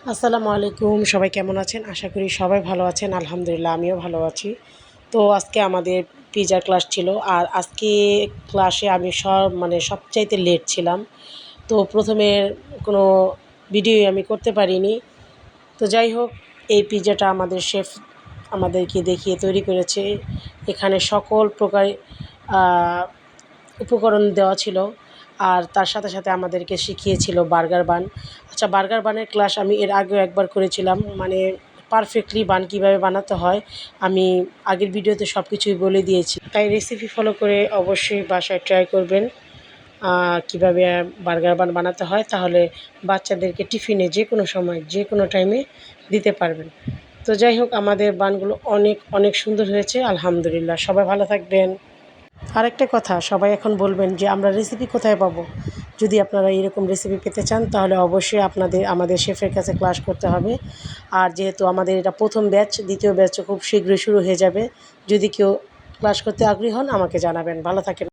আসসালামু আলাইকুম, সবাই কেমন আছেন? আশা করি সবাই ভালো আছেন। আলহামদুলিল্লাহ আমিও ভালো আছি। তো আজকে আমাদের পিজার ক্লাস ছিল। আর আজকে ক্লাসে আমি সবচাইতে লেট ছিলাম। তো ১ম এ কোনো ভিডিওই আমি করতে পারিনি। তো যাই হোক, এই পিজ্জাটা আমাদের শেফ আমাদেরকে দেখিয়ে তৈরি করেছে। এখানে সকল প্রকার আ উপকরণ দেওয়া ছিল। আর তার সাথে, সাথে আমাদেরকে শিখিয়েছিল বার্গার বান। আচ্ছা, বার্গার বানের ক্লাস আমি এর আগেও একবার করেছিলাম। পারফেক্টলি বান কীভাবে বানাতে হয় আমি আগের ভিডিওতে সব কিছুই বলে দিয়েছি। তাই রেসিপি ফলো করে অবশ্যই বাসায় ট্রাই করবেন কীভাবে বার্গার বান বানাতে হয়। তাহলে বাচ্চাদেরকে টিফিনে যেকোনো সময় যেকোনো টাইমে দিতে পারবেন। তো যাই হোক, আমাদের বানগুলো অনেক, অনেক সুন্দর হয়েছে আলহামদুলিল্লাহ। সবাই ভালো থাকবেন। আরেকটা কথা, সবাই এখন বলবেন যে আমরা রেসিপি কোথায় পাবো? যদি আপনারা এরকম রেসিপি পেতে চান তাহলে অবশ্যই আমাদের শেফের কাছে ক্লাস করতে হবে। আর যেহেতু আমাদের এটা ১ম ব্যাচ, ২য় ব্যাচও খুব শীঘ্রই শুরু হয়ে যাবে। যদি কেউ ক্লাস করতে আগ্রহী হন আমাকে জানাবেন। ভালো থাকেন।